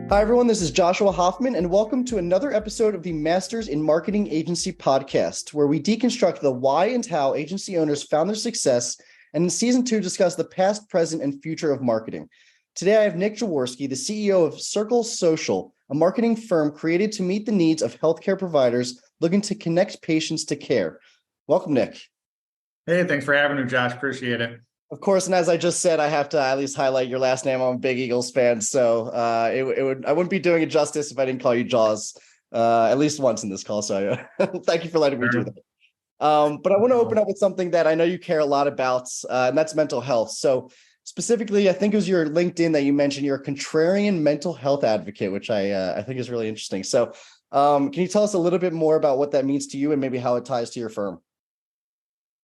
Hi, everyone. This is Joshua Hoffman, and welcome to another episode of the Masters in Marketing Agency podcast, where we deconstruct the why and how agency owners found their success, and in season 2, discuss the past, present, and future of marketing. Today, I have Nick Jaworski, the CEO of Circle Social, a marketing firm created to meet the needs of healthcare providers looking to connect patients to care. Welcome, Nick. Hey, thanks for having me, Josh. Appreciate it. Of course, and as I just said, I have to at least highlight your last name. I'm a big Eagles fan, so I wouldn't be doing it justice if I didn't call you Jaws at least once in this call. So thank you for letting me do that. But I want to open up with something that I know you care a lot about, and that's mental health. So specifically, I think it was your LinkedIn that you mentioned you're a contrarian mental health advocate, which I think is really interesting. So can you tell us a little bit more about what that means to you and maybe how it ties to your firm?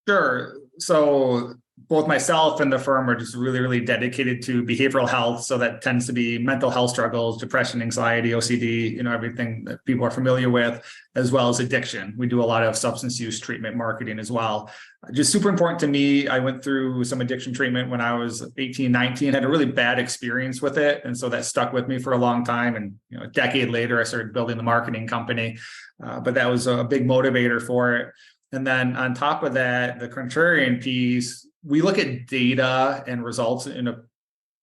Sure. So both myself and the firm are just really, really dedicated to behavioral health. So that tends to be mental health struggles, depression, anxiety, OCD, everything that people are familiar with, as well as addiction. We do a lot of substance use treatment marketing as well. Just super important to me. I went through some addiction treatment when I was 18, 19, had a really bad experience with it. And so that stuck with me for a long time. And a decade later, I started building the marketing company. But that was a big motivator for it. And then on top of that, the contrarian piece, we look at data and results in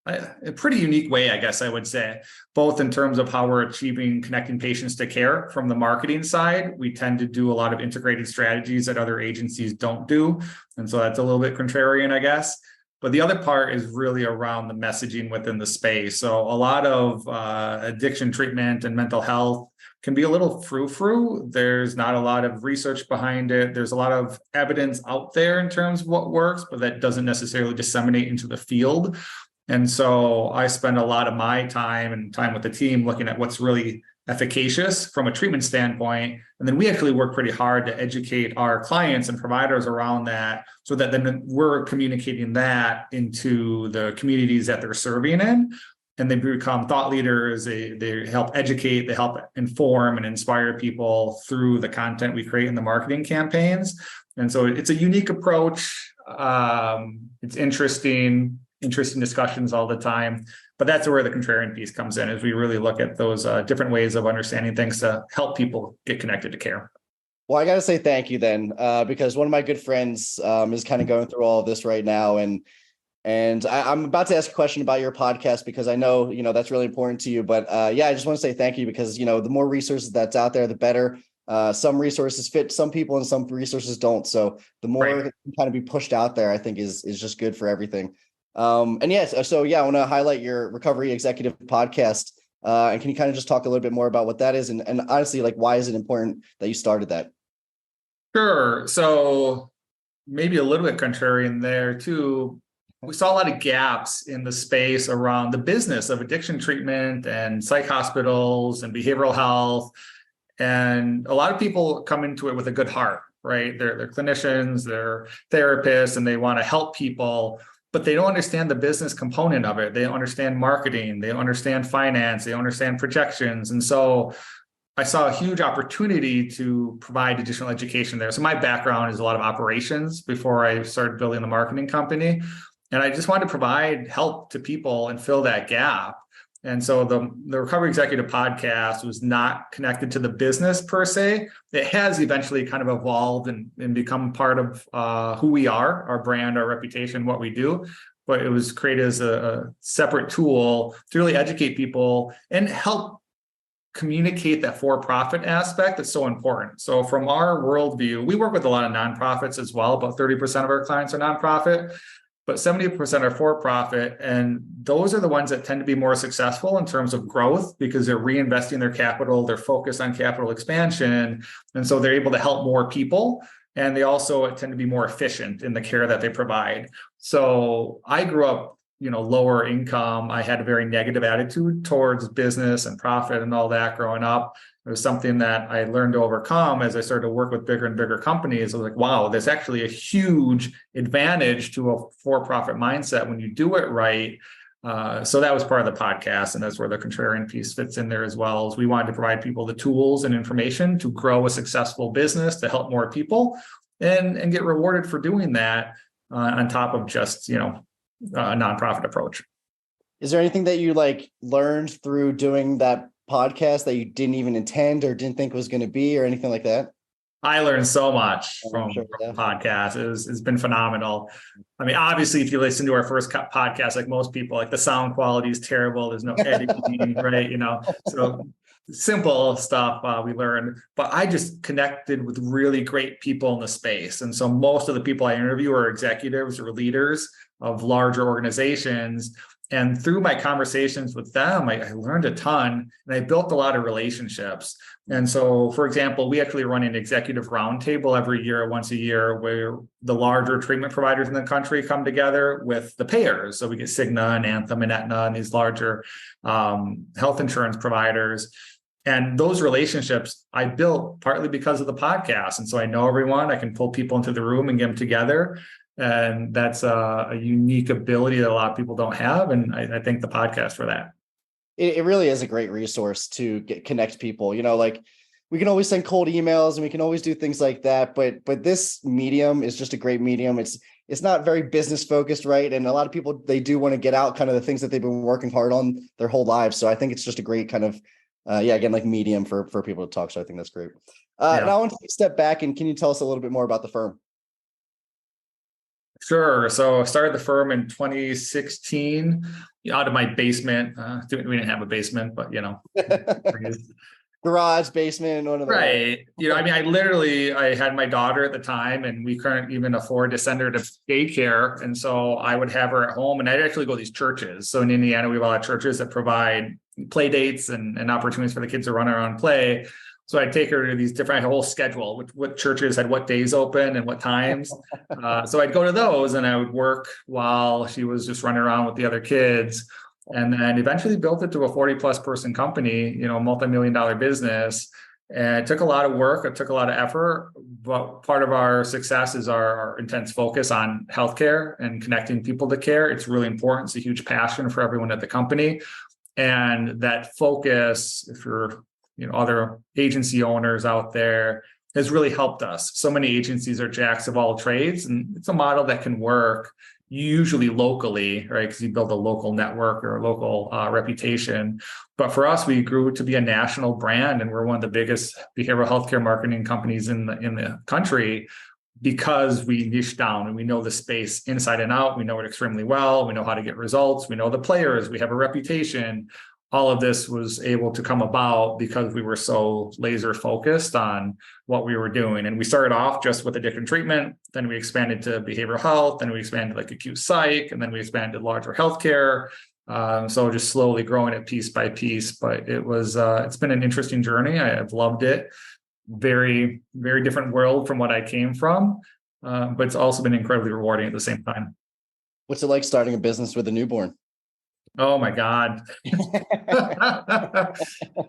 a pretty unique way, I guess I would say, both in terms of how we're achieving connecting patients to care from the marketing side. We tend to do a lot of integrated strategies that other agencies don't do. And so that's a little bit contrarian, I guess. But the other part is really around the messaging within the space. So a lot of addiction treatment and mental health can be a little frou-frou. There's not a lot of research behind it. There's a lot of evidence out there in terms of what works, but that doesn't necessarily disseminate into the field. And so I spend a lot of my time and time with the team looking at what's really efficacious from a treatment standpoint. And then we actually work pretty hard to educate our clients and providers around that so that then we're communicating that into the communities that they're serving in. And they become thought leaders. They help educate, they help inform and inspire people through the content we create in the marketing campaigns. And so it's a unique approach. It's interesting discussions all the time. But that's where the contrarian piece comes in, is we really look at those different ways of understanding things to help people get connected to care. Well, I got to say thank you then, because one of my good friends is kind of going through all of this right now. And I'm about to ask a question about your podcast because I know, that's really important to you. But I just want to say thank you because, the more resources that's out there, the better. Some resources fit some people and some resources don't. So the more it can kind of be pushed out there, I think is just good for everything. I want to highlight your Recovery Executive podcast. And can you kind of just talk a little bit more about what that is? And honestly, why is it important that you started that? Sure. So maybe a little bit contrarian there too. We saw a lot of gaps in the space around the business of addiction treatment and psych hospitals and behavioral health. And a lot of people come into it with a good heart, right? They're clinicians, they're therapists, and they want to help people, but they don't understand the business component of it. They don't understand marketing, they don't understand finance, they don't understand projections. And so I saw a huge opportunity to provide additional education there. So my background is a lot of operations before I started building the marketing company. And I just wanted to provide help to people and fill that gap. And so the Recovery Executive podcast was not connected to the business per se. It has eventually kind of evolved and become part of who we are, our brand, our reputation, what we do. But it was created as a separate tool to really educate people and help communicate that for-profit aspect that's so important. So from our worldview, we work with a lot of nonprofits as well. About 30% of our clients are nonprofit. But 70% are for-profit, and those are the ones that tend to be more successful in terms of growth because they're reinvesting their capital, they're focused on capital expansion, and so they're able to help more people, and they also tend to be more efficient in the care that they provide. So I grew up, lower income. I had a very negative attitude towards business and profit and all that growing up. It was something that I learned to overcome as I started to work with bigger and bigger companies. I was like, wow, there's actually a huge advantage to a for-profit mindset when you do it right. So that was part of the podcast. And that's where the contrarian piece fits in there as well. As we wanted to provide people the tools and information to grow a successful business, to help more people and get rewarded for doing that on top of just, a nonprofit approach. Is there anything that you like learned through doing that podcast that you didn't even intend or didn't think was going to be, or anything like that? I learned so much I'm from sure. the Yeah. podcast. It's been phenomenal. I mean, obviously, if you listen to our first podcast, like most people, like the sound quality is terrible. There's no editing, right? So simple stuff we learned. But I just connected with really great people in the space. And so most of the people I interview are executives or leaders of larger organizations. And through my conversations with them, I learned a ton and I built a lot of relationships. And so, for example, we actually run an executive roundtable every year, once a year, where the larger treatment providers in the country come together with the payers. So we get Cigna and Anthem and Aetna and these larger health insurance providers. And those relationships I built partly because of the podcast. And so I know everyone, I can pull people into the room and get them together. And that's a unique ability that a lot of people don't have. And I thank the podcast for that. It really is a great resource to connect people. Like we can always send cold emails and we can always do things like that. But this medium is just a great medium. It's not very business focused, right? And a lot of people, they do want to get out kind of the things that they've been working hard on their whole lives. So I think it's just a great kind of, again, like medium for people to talk. So I think that's great. Now I want to take a step back, and can you tell us a little bit more about the firm? Sure. So I started the firm in 2016 out of my basement. We didn't have a basement, but Garage, basement, one of the right. I had my daughter at the time, and we couldn't even afford to send her to daycare. And so I would have her at home, and I'd actually go to these churches. So in Indiana, we have a lot of churches that provide play dates and opportunities for the kids to run around and play. So I'd take her to these different, whole schedule, what churches had what days open and what times. So I'd go to those and I would work while she was just running around with the other kids. And then eventually built it to a 40+ person company, a multi-million-dollar business. And it took a lot of work. It took a lot of effort. But part of our success is our intense focus on healthcare and connecting people to care. It's really important. It's a huge passion for everyone at the company. And that focus, if you're other agency owners out there, has really helped us. So many agencies are jacks of all trades, and it's a model that can work usually locally, right? Because you build a local network or a local reputation. But for us, we grew to be a national brand, and we're one of the biggest behavioral healthcare marketing companies in the country, because we niche down and we know the space inside and out. We know it extremely well. We know how to get results. We know the players. We have a reputation. All of this was able to come about because we were so laser focused on what we were doing. And we started off just with addiction treatment. Then we expanded to behavioral health. Then we expanded like acute psych. And then we expanded larger healthcare. So just slowly growing it piece by piece. But it's been an interesting journey. I've loved it. Very, very different world from what I came from. But it's also been incredibly rewarding at the same time. What's it like starting a business with a newborn? Oh my God.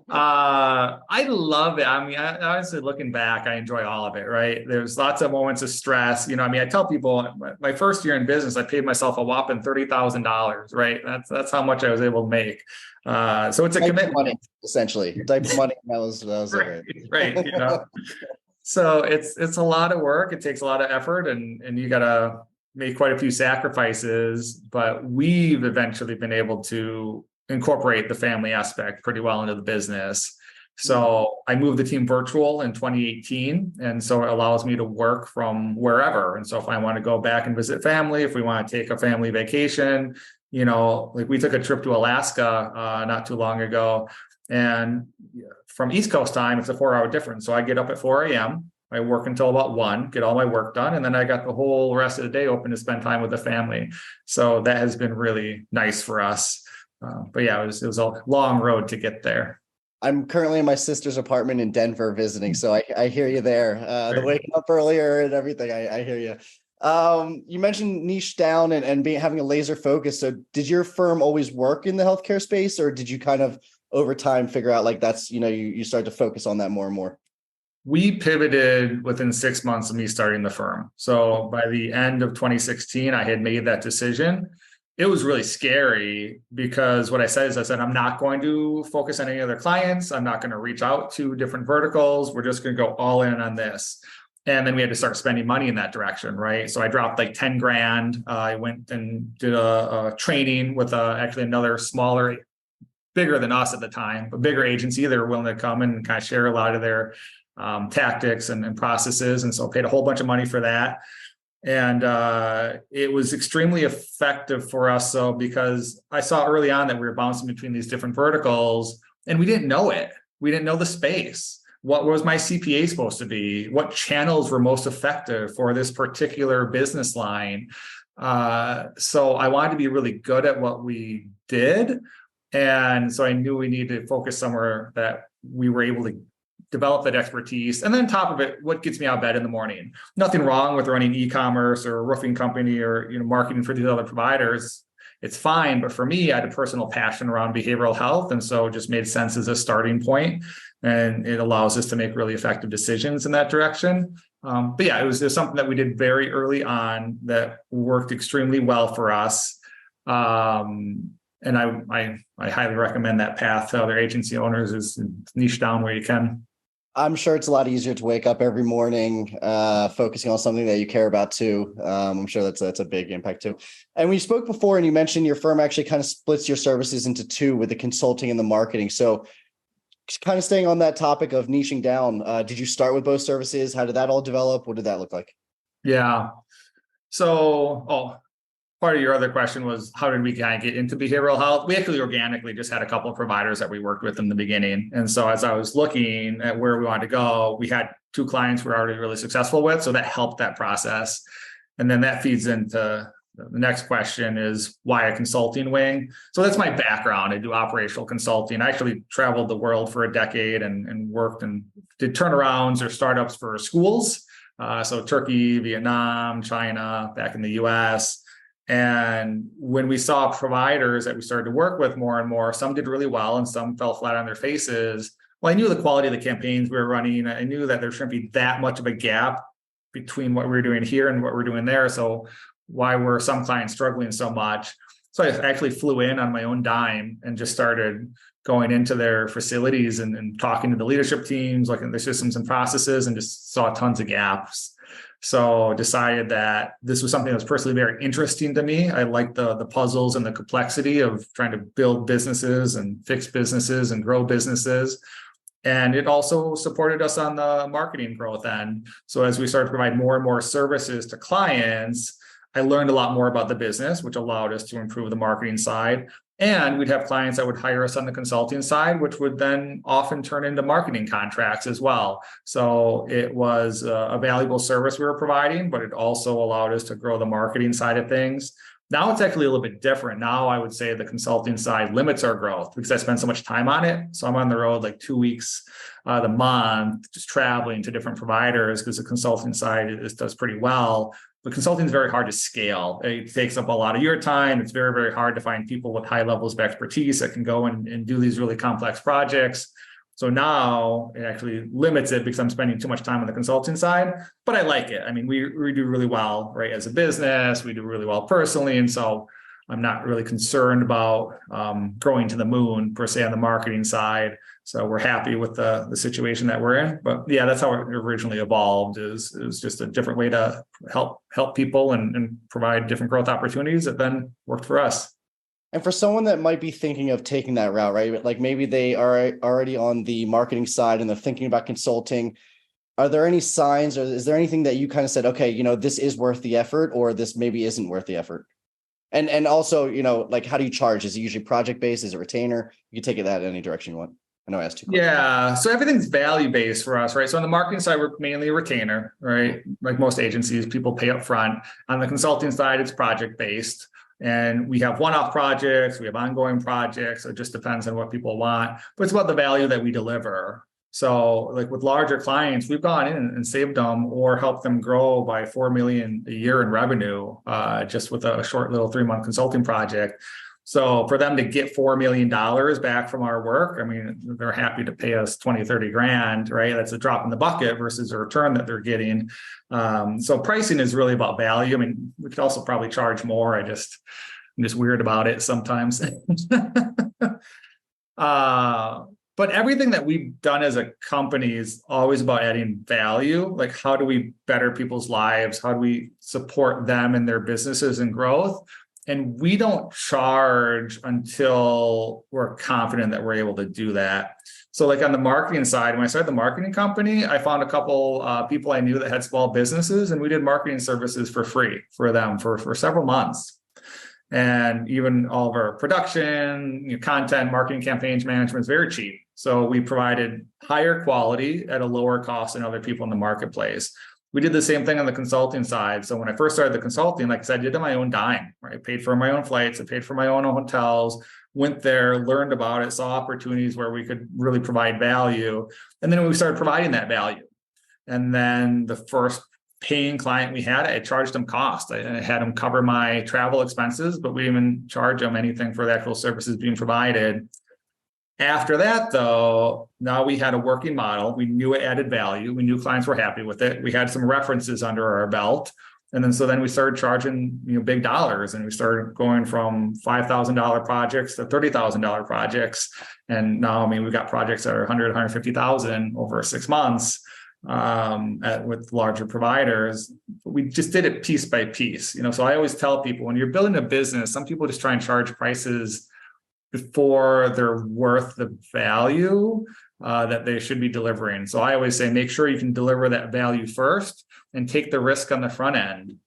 I love it. I mean, honestly, looking back, I enjoy all of it, right? There's lots of moments of stress. I tell people my first year in business, I paid myself a whopping $30,000, right? That's how much I was able to make. So it's a commitment. Money, essentially. Type of money. That was right. So it's a lot of work. It takes a lot of effort, and you gotta made quite a few sacrifices, but we've eventually been able to incorporate the family aspect pretty well into the business. So I moved the team virtual in 2018. And so it allows me to work from wherever. And so if I want to go back and visit family, if we want to take a family vacation, like we took a trip to Alaska not too long ago. And from East Coast time, it's a 4-hour difference. So I get up at 4 a.m. I work until about 1, get all my work done, and then I got the whole rest of the day open to spend time with the family. So that has been really nice for us. But yeah, it was a long road to get there. I'm currently in my sister's apartment in Denver visiting, so I hear you there. The waking up earlier and everything, I hear you. You mentioned niche down and having a laser focus. So did your firm always work in the healthcare space, or did you kind of over time figure out like that's, you start to focus on that more and more? We pivoted within 6 months of me starting the firm. So by the end of 2016, I had made that decision. It was really scary because what I said, I'm not going to focus on any other clients. I'm not going to reach out to different verticals. We're just going to go all in on this. And then we had to start spending money in that direction, right? So I dropped like 10 grand. I went and did a training with actually another smaller, bigger than us at the time, but bigger agency. They were willing to come and kind of share a lot of their tactics and processes. And so I paid a whole bunch of money for that. And it was extremely effective for us. So because I saw early on that we were bouncing between these different verticals and we didn't know it. We didn't know the space. What was my CPA supposed to be? What channels were most effective for this particular business line? So I wanted to be really good at what we did. And so I knew we needed to focus somewhere that we were able to develop that expertise. And then on top of it, what gets me out of bed in the morning? Nothing wrong with running e-commerce or a roofing company or marketing for these other providers. It's fine. But for me, I had a personal passion around behavioral health. And so it just made sense as a starting point. And it allows us to make really effective decisions in that direction. But yeah, it was just something that we did very early on that worked extremely well for us. And I highly recommend that path to other agency owners is niche down where you can. I'm sure it's a lot easier to wake up every morning, focusing on something that you care about too. I'm sure that's a big impact too. And we spoke before, and you mentioned your firm actually kind of splits your services into two with the consulting and the marketing. So kind of staying on that topic of niching down, did you start with both services? How did that all develop? What did that look like? Yeah. So, part of your other question was how did we kind of get into behavioral health? We actually organically just had a couple of providers that we worked with in the beginning. And so as I was looking at where we wanted to go, we had 2 clients we were already really successful with. So that helped that process. And then that feeds into the next question is why a consulting wing? So that's my background. I do operational consulting. I actually traveled the world for a decade and worked and did turnarounds or startups for schools. So Turkey, Vietnam, China, back in the US. And when we saw providers that we started to work with more and more, some did really well and some fell flat on their faces. Well, I knew the quality of the campaigns we were running. I knew that there shouldn't be that much of a gap between what we were doing here and what we're doing there. So why were some clients struggling so much? So I actually flew in on my own dime and just started going into their facilities and talking to the leadership teams, looking at their systems and processes, and just saw tons of gaps. So decided that this was something that was personally very interesting to me. I like the puzzles and the complexity of trying to build businesses and fix businesses and grow businesses. And it also supported us on the marketing growth end. So as we started to provide more and more services to clients, I learned a lot more about the business, which allowed us to improve the marketing side. And we'd have clients that would hire us on the consulting side, which would then often turn into marketing contracts as well. So it was a valuable service we were providing, but it also allowed us to grow the marketing side of things. Now it's actually a little bit different. Now I would say the consulting side limits our growth because I spend so much time on it. So I'm on the road like 2 weeks the month, just traveling to different providers because the consulting side does pretty well. But consulting is very hard to scale. It takes up a lot of your time. It's very, very hard to find people with high levels of expertise that can go and do these really complex projects. So now it actually limits it because I'm spending too much time on the consulting side, but I like it. I mean, we do really well, right? As a business, we do really well personally. And so I'm not really concerned about growing to the moon per se on the marketing side. So we're happy with the situation that we're in. But yeah, that's how it originally evolved. It was just a different way to help people and provide different growth opportunities that then worked for us. And for someone that might be thinking of taking that route, right? Like maybe they are already on the marketing side and they're thinking about consulting. Are there any signs or is there anything that you kind of said, okay, this is worth the effort or this maybe isn't worth the effort? And also, like how do you charge? Is it usually project-based? Is it retainer? You can take it that in any direction you want. I know I asked 2 questions. Yeah. So everything's value-based for us, right? So on the marketing side, we're mainly a retainer, right? Like most agencies, people pay up front. On the consulting side, it's project-based. And we have one-off projects, we have ongoing projects. It just depends on what people want, but it's about the value that we deliver. So like with larger clients, we've gone in and saved them or helped them grow by 4 million a year in revenue, just with a short little 3-month consulting project. So for them to get $4 million back from our work, I mean, they're happy to pay us 20, 30 grand, right? That's a drop in the bucket versus a return that they're getting. So pricing is really about value. I mean, we could also probably charge more. I'm just weird about it sometimes. But everything that we've done as a company is always about adding value. Like, how do we better people's lives? How do we support them and their businesses and growth? And we don't charge until we're confident that we're able to do that. So like on the marketing side, when I started the marketing company, I found a couple people I knew that had small businesses, and we did marketing services for free for them for several months. And even all of our production, content, marketing campaigns management is very cheap. So we provided higher quality at a lower cost than other people in the marketplace. We did the same thing on the consulting side. So when I first started the consulting, like I said, I did it on my own dime, right? I paid for my own flights, I paid for my own hotels, went there, learned about it, saw opportunities where we could really provide value. And then we started providing that value. And then the first paying client we had, I charged them cost. I had them cover my travel expenses, but we didn't even charge them anything for the actual services being provided. After that, though, now we had a working model. We knew it added value. We knew clients were happy with it. We had some references under our belt. And then we started charging big dollars, and we started going from $5,000 projects to $30,000 projects. And now, we've got projects that are 100, 150,000 over 6 months with larger providers. But we just did it piece by piece. So I always tell people, when you're building a business, some people just try and charge prices before they're worth the value that they should be delivering. So I always say, make sure you can deliver that value first and take the risk on the front end.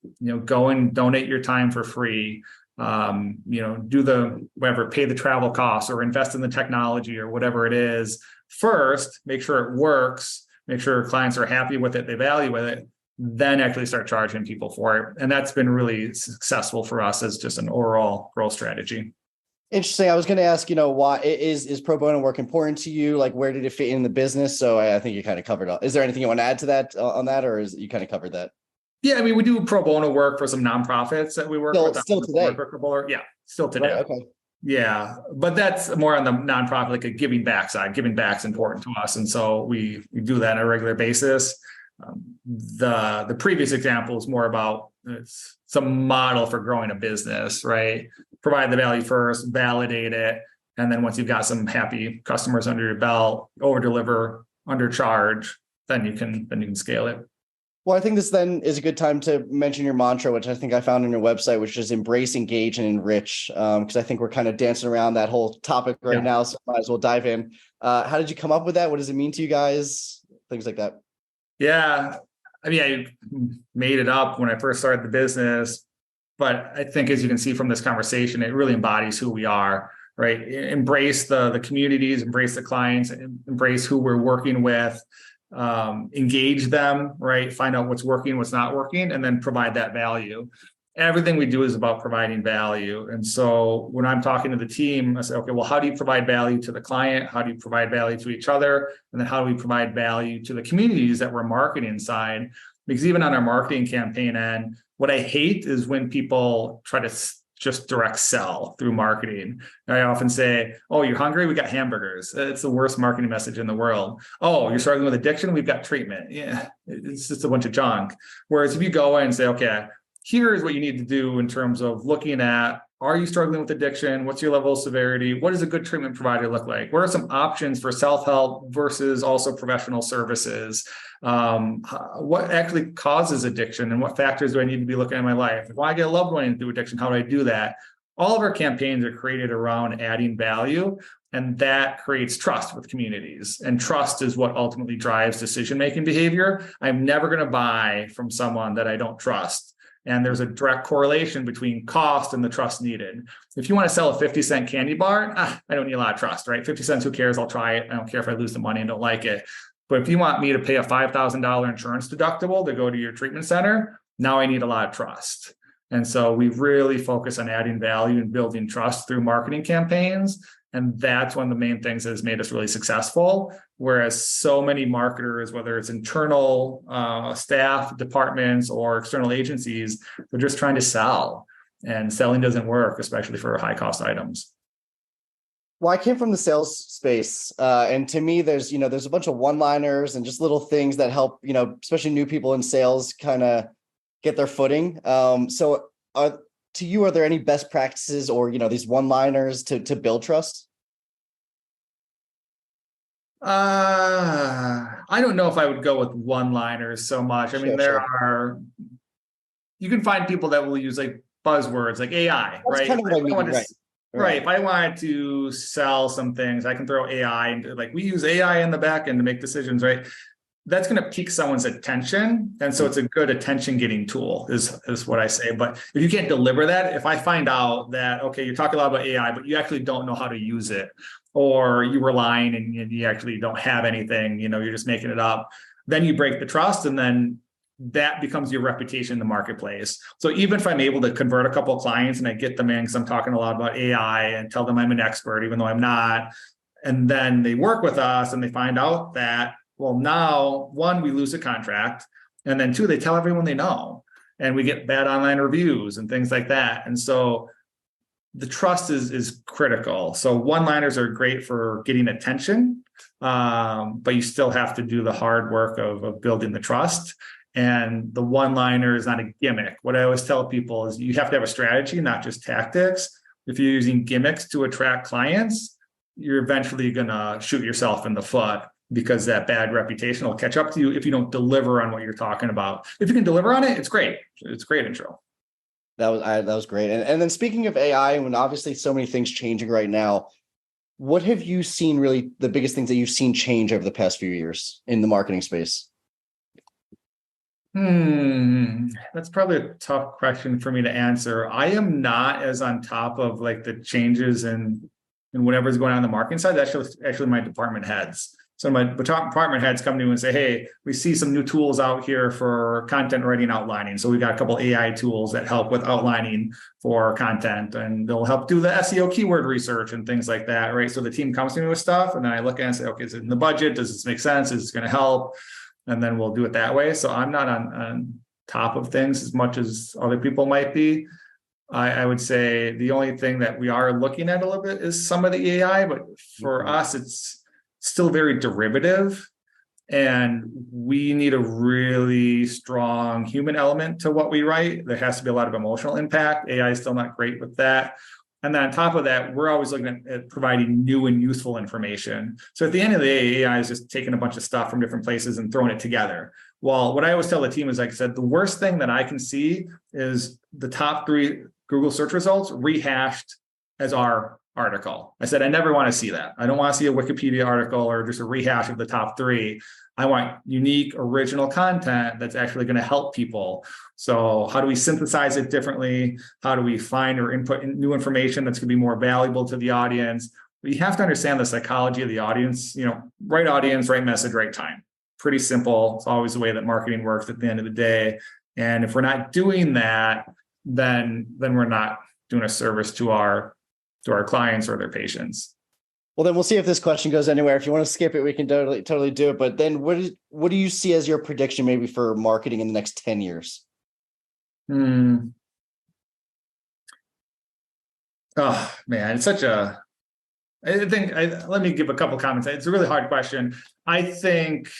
Go and donate your time for free. Do the whatever, pay the travel costs or invest in the technology or whatever it is first. Make sure it works. Make sure clients are happy with it, they value with it. Then actually start charging people for it. And that's been really successful for us as just an overall growth strategy. Interesting. I was going to ask, why is pro bono work important to you? Like, where did it fit in the business? So I think you kind of covered it. Is there anything you want to add to that on that, or is you kind of covered that? Yeah, we do pro bono work for some nonprofits that we work with. Still today. Yeah, still today. Right, okay. Yeah, but that's more on the nonprofit, like a giving back side. Giving back is important to us, and so we do that on a regular basis. The previous example is more about it's a model for growing a business, right? Provide the value first, validate it, and then once you've got some happy customers under your belt, over deliver, undercharge, then you can scale it. Well, I think this then is a good time to mention your mantra, which I think I found on your website, which is embrace, engage, and enrich. Because I think we're kind of dancing around that whole topic right now, so might as well dive in. How did you come up with that? What does it mean to you guys? Things like that. Yeah, I made it up when I first started the business, but I think, as you can see from this conversation, it really embodies who we are, right? Embrace the communities, embrace the clients, embrace who we're working with, engage them, right? Find out what's working, what's not working, and then provide that value. Everything we do is about providing value. And so when I'm talking to the team, I say, okay, well, how do you provide value to the client? How do you provide value to each other? And then how do we provide value to the communities that we're marketing inside? Because even on our marketing campaign end, what I hate is when people try to just direct sell through marketing. I often say, oh, you're hungry? We got hamburgers. It's the worst marketing message in the world. Oh, you're struggling with addiction? We've got treatment. Yeah, it's just a bunch of junk. Whereas if you go in and say, okay, here's what you need to do in terms of looking at, are you struggling with addiction? What's your level of severity? What does a good treatment provider look like? What are some options for self-help versus also professional services? What actually causes addiction, and what factors do I need to be looking at in my life? If I get a loved one into addiction, how do I do that? All of our campaigns are created around adding value, and that creates trust with communities. And trust is what ultimately drives decision-making behavior. I'm never going to buy from someone that I don't trust. And there's a direct correlation between cost and the trust needed. If you want to sell a 50-cent candy bar, I don't need a lot of trust, right? 50 cents, who cares? I'll try it. I don't care if I lose the money and don't like it. But if you want me to pay a $5,000 insurance deductible to go to your treatment center, now I need a lot of trust. And so we really focus on adding value and building trust through marketing campaigns. And that's one of the main things that has made us really successful. Whereas so many marketers, whether it's internal staff, departments, or external agencies, they're just trying to sell. And selling doesn't work, especially for high cost items. Well, I came from the sales space, and to me, there's a bunch of one-liners and just little things that help, especially new people in sales kind of get their footing. So to you, are there any best practices or, these one-liners to build trust? I don't know if I would go with one-liners so much. I mean, Sure. you can find people that will use like buzzwords like AI, That's right? kind of what I I mean, want to, right? right. Right. If I wanted to sell some things, I can throw AI into, like, we use AI in the back end to make decisions, right? That's going to pique someone's attention. And so it's a good attention getting tool is what I say. But if you can't deliver that, if I find out that, okay, you're talking a lot about AI, but you actually don't know how to use it, or you were lying and you actually don't have anything, you're just making it up, then you break the trust, and then that becomes your reputation in the marketplace. So even if I'm able to convert a couple of clients and I get them in because I'm talking a lot about AI and tell them I'm an expert, even though I'm not, and then they work with us and they find out that, well, now, one, we lose a contract, and then two, they tell everyone they know, and we get bad online reviews and things like that. And so the trust is critical. So one-liners are great for getting attention, but you still have to do the hard work of building the trust. And the one-liner is not a gimmick. What I always tell people is you have to have a strategy, not just tactics. If you're using gimmicks to attract clients, you're eventually going to shoot yourself in the foot, because that bad reputation will catch up to you if you don't deliver on what you're talking about. If you can deliver on it, it's great. It's great intro. That was great. And then speaking of AI, and when obviously so many things changing right now, what have you seen really the biggest things that you've seen change over the past few years in the marketing space? That's probably a tough question for me to answer. I am not as on top of like the changes and whatever's going on the marketing side. That's actually my department heads. So my department heads come to me and say, hey, we see some new tools out here for content writing outlining. So we got a couple AI tools that help with outlining for content, and they'll help do the SEO keyword research and things like that, right? So the team comes to me with stuff, and then I look at it and say, okay, is it in the budget? Does this make sense? Is this going to help? And then we'll do it that way. So I'm not on top of things as much as other people might be. I would say the only thing that we are looking at a little bit is some of the AI, but for us, it's still very derivative. And we need a really strong human element to what we write. There has to be a lot of emotional impact. AI is still not great with that. And then on top of that, we're always looking at providing new and useful information. So at the end of the day, AI is just taking a bunch of stuff from different places and throwing it together. Well, what I always tell the team is, like I said, the worst thing that I can see is the top 3 Google search results rehashed as our article. I said, I never want to see that. I don't want to see a Wikipedia article or just a rehash of the top 3. I want unique, original content that's actually going to help people. So how do we synthesize it differently? How do we find or input new information that's going to be more valuable to the audience? But you have to understand the psychology of the audience, right audience, right message, right time. Pretty simple. It's always the way that marketing works at the end of the day. And if we're not doing that, then we're not doing a service to our clients or their patients. Well, then we'll see if this question goes anywhere. If you want to skip it, we can totally do it. But then what do you see as your prediction maybe for marketing in the next 10 years? Oh, man, it's let me give a couple comments. It's a really hard question. I think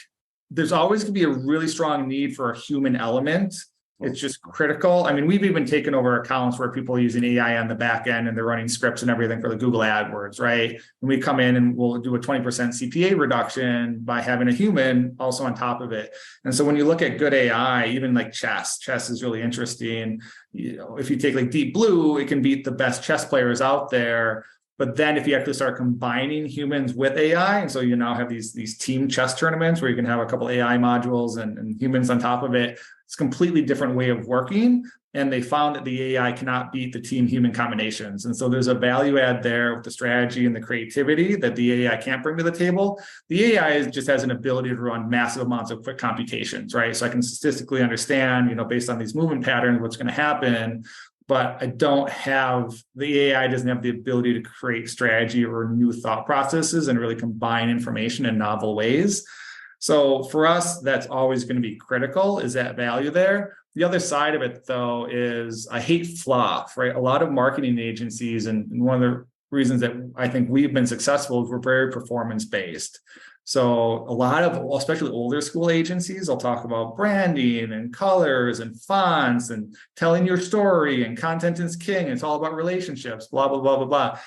there's always going to be a really strong need for a human element. It's just critical. I mean, we've even taken over accounts where people are using AI on the back end and they're running scripts and everything for the Google AdWords, right? And we come in and we'll do a 20% CPA reduction by having a human also on top of it. And so when you look at good AI, even like chess is really interesting. If you take like Deep Blue, it can beat the best chess players out there. But then if you actually start combining humans with AI, and so you now have these team chess tournaments where you can have a couple AI modules and humans on top of it, it's a completely different way of working. And they found that the AI cannot beat the team human combinations. And so there's a value add there with the strategy and the creativity that the AI can't bring to the table. The AI just has an ability to run massive amounts of quick computations, right? So I can statistically understand, based on these movement patterns, what's going to happen. But the AI doesn't have the ability to create strategy or new thought processes and really combine information in novel ways. So for us, that's always going to be critical, is that value there. The other side of it, though, is I hate fluff, right? A lot of marketing agencies, and one of the reasons that I think we've been successful is we're very performance-based. So a lot of, especially older school agencies, will talk about branding and colors and fonts and telling your story and content is king. It's all about relationships, blah, blah, blah, blah, blah.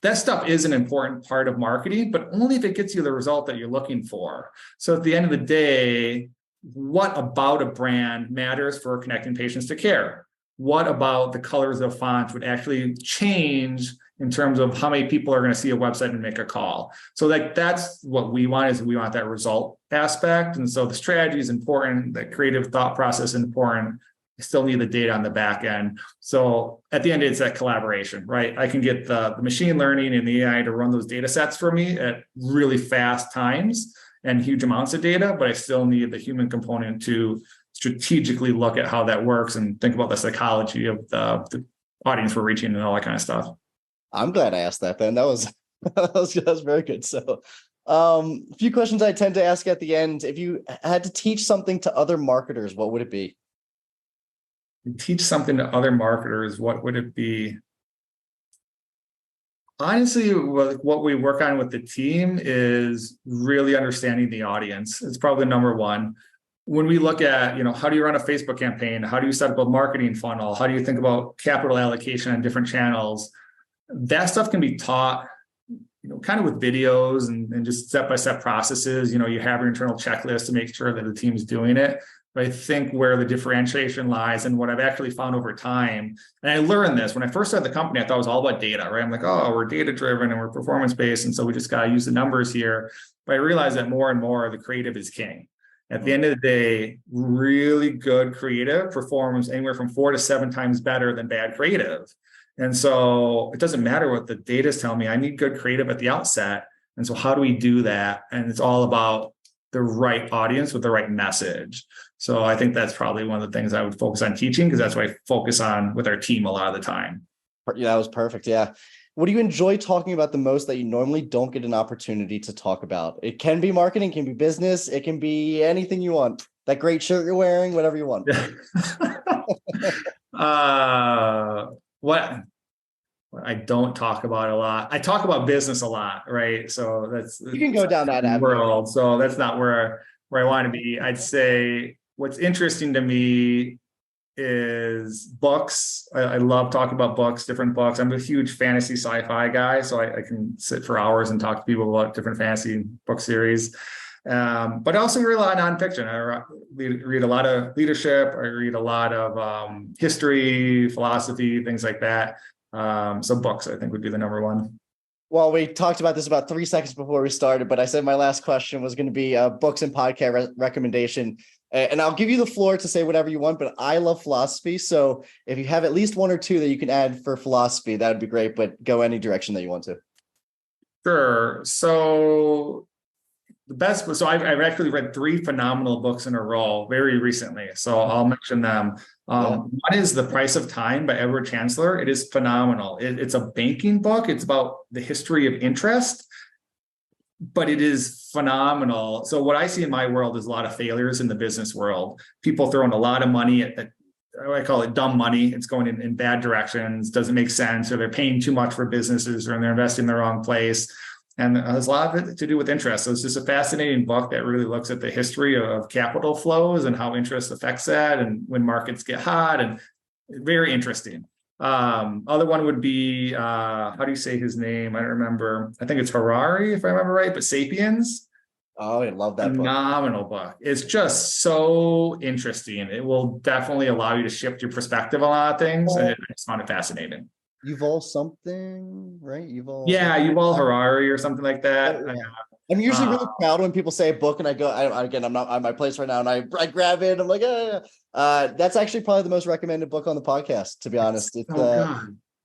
that stuff is an important part of marketing, but only if it gets you the result that you're looking for. So at the end of the day, what about a brand matters for connecting patients to care? What about the colors of fonts would actually change in terms of how many people are going to see a website and make a call? So like that's what we want, is we want that result aspect. And so the strategy is important, the creative thought process is important. I still need the data on the back end. So at the end, it's that collaboration, right? I can get the machine learning and the AI to run those data sets for me at really fast times and huge amounts of data, but I still need the human component to strategically look at how that works and think about the psychology of the audience we're reaching and all that kind of stuff. I'm glad I asked that then. That was that was very good. So a few questions I tend to ask at the end. If you had to teach something to other marketers, what would it be? Teach something to other marketers, what would it be? Honestly, what we work on with the team is really understanding the audience. It's probably number one. When we look at, how do you run a Facebook campaign? How do you set up a marketing funnel? How do you think about capital allocation on different channels? That stuff can be taught, kind of with videos and just step-by-step processes. You have your internal checklist to make sure that the team's doing it. But I think where the differentiation lies and what I've actually found over time, and I learned this when I first started the company, I thought it was all about data, right? I'm like, oh, we're data-driven and we're performance-based, and so we just got to use the numbers here. But I realized that more and more the creative is king. At the end of the day, really good creative performs anywhere from 4 to 7 times better than bad creative. And so it doesn't matter what the data is telling me. I need good creative at the outset. And so how do we do that? And it's all about the right audience with the right message. So I think that's probably one of the things I would focus on teaching, because that's what I focus on with our team a lot of the time. Yeah, that was perfect. Yeah. What do you enjoy talking about the most that you normally don't get an opportunity to talk about? It can be marketing, can be business, it can be anything you want. That great shirt you're wearing, whatever you want. What I don't talk about a lot. I talk about business a lot, right? So that's you can go down that world. So that's not where I want to be. I'd say what's interesting to me is books. I love talking about books, different books. I'm a huge fantasy sci-fi guy, so I can sit for hours and talk to people about different fantasy book series. But I also read a lot of nonfiction. I read a lot of leadership. I read a lot of history, philosophy, things like that. So books, I think, would be the number one. Well, we talked about this about 3 seconds before we started, but I said my last question was going to be books and podcast recommendation. And I'll give you the floor to say whatever you want, but I love philosophy. So if you have at least 1 or 2 that you can add for philosophy, that would be great, but go any direction that you want to. Sure. So I've actually read 3 phenomenal books in a row very recently. So I'll mention them. One is The Price of Time by Edward Chancellor. It is phenomenal. It's a banking book. It's about the history of interest, but it is phenomenal. So what I see in my world is a lot of failures in the business world. People throwing a lot of money at I call it dumb money. It's going in bad directions, doesn't make sense, or they're paying too much for businesses, or they're investing in the wrong place. And there's a lot of it to do with interest. So it's just a fascinating book that really looks at the history of capital flows and how interest affects that, and when markets get hot, and very interesting. Other one would be, how do you say his name? I don't remember. I think it's Harari, if I remember right, but Sapiens. Oh, I love that Phenomenal book. It's just so interesting. It will definitely allow you to shift your perspective on a lot of things. And I just found it fascinating. Yuval something, right? Yuval Harari or something like that. Yeah. I'm usually really proud when people say a book and I go, I'm not on my place right now, and I grab it and I'm like, that's actually probably the most recommended book on the podcast, to be honest. It's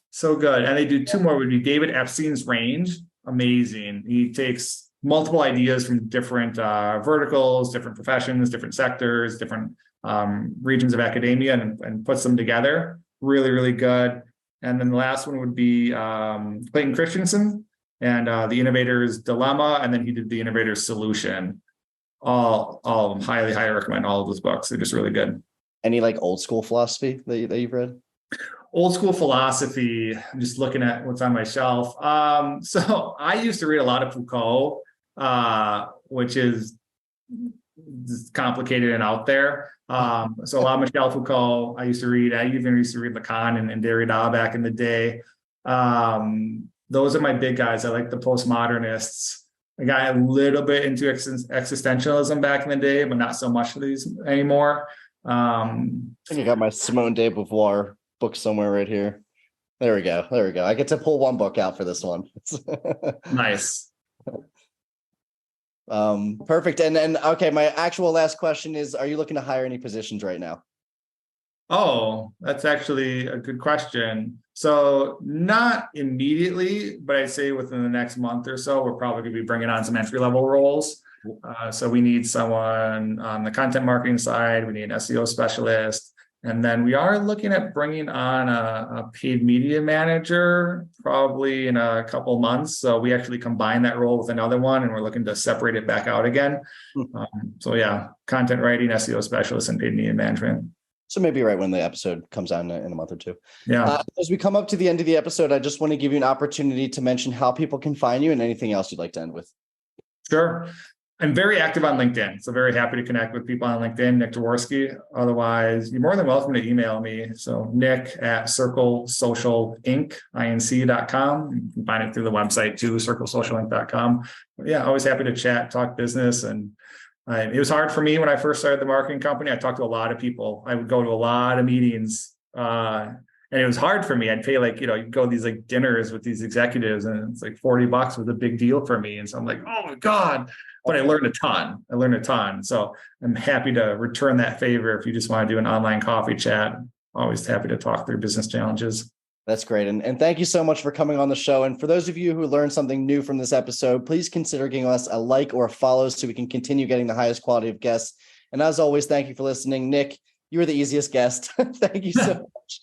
so good. And they do 2 more, would be David Epstein's Range. Amazing. He takes multiple ideas from different verticals, different professions, different sectors, different regions of academia, and puts them together. Really, really good. And then the last one would be Clayton Christensen and The Innovator's Dilemma. And then he did The Innovator's Solution. All of them. Highly, highly recommend all of those books. They're just really good. Any like old school philosophy that you've read? Old school philosophy. I'm just looking at what's on my shelf. So I used to read a lot of Foucault, which is complicated and out there. So a lot of Michel Foucault I used to read. I even used to read Lacan and Derrida back in the day. Those are my big guys. I like the postmodernists. I got a little bit into existentialism back in the day, but not so much of these anymore. I think I got my Simone de Beauvoir book somewhere right here. There we go. I get to pull one book out for this one. Nice. Perfect. And then, okay, my actual last question is, are you looking to hire any positions right now? Oh, that's actually a good question. So not immediately, but I'd say within the next month or so, we're probably going to be bringing on some entry-level roles. So we need someone on the content marketing side. We need an SEO specialist. And then we are looking at bringing on a paid media manager probably in a couple months. So we actually combine that role with another one, and we're looking to separate it back out again. So yeah, content writing, SEO specialist, and paid media management. So maybe right when the episode comes out in a month or two. Yeah. As we come up to the end of the episode, I just want to give you an opportunity to mention how people can find you and anything else you'd like to end with. Sure. I'm very active on LinkedIn, so very happy to connect with people on LinkedIn, Nick Jaworski. Otherwise, you're more than welcome to email me. So nick@circlesocialinc.com. You can find it through the website too, circlesocialinc.com. But yeah, always happy to chat, talk business. And it was hard for me when I first started the marketing company. I talked to a lot of people. I would go to a lot of meetings. And it was hard for me. I'd pay you'd go to these dinners with these executives, and it's like $40 was a big deal for me. And so I'm like, oh my God. But I learned a ton. So I'm happy to return that favor. If you just want to do an online coffee chat, always happy to talk through business challenges. That's great. And thank you so much for coming on the show. And for those of you who learned something new from this episode, please consider giving us a like or a follow so we can continue getting the highest quality of guests. And as always, thank you for listening. Nick, you were the easiest guest. Thank you so much.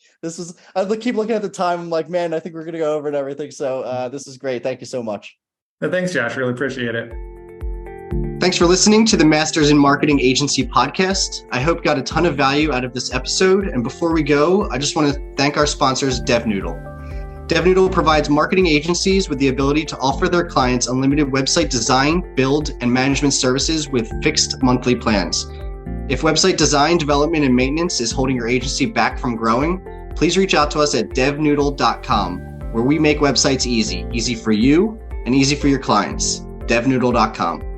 I keep looking at the time. I'm like, man, I think we're going to go over and everything. So this is great. Thank you so much. Thanks, Josh. Really appreciate it. Thanks for listening to the Masters in Marketing Agency podcast. I hope you got a ton of value out of this episode. And before we go, I just want to thank our sponsors, DevNoodle. DevNoodle provides marketing agencies with the ability to offer their clients unlimited website design, build, and management services with fixed monthly plans. If website design, development, and maintenance is holding your agency back from growing, please reach out to us at devnoodle.com, where we make websites easy for you and easy for your clients. devnoodle.com.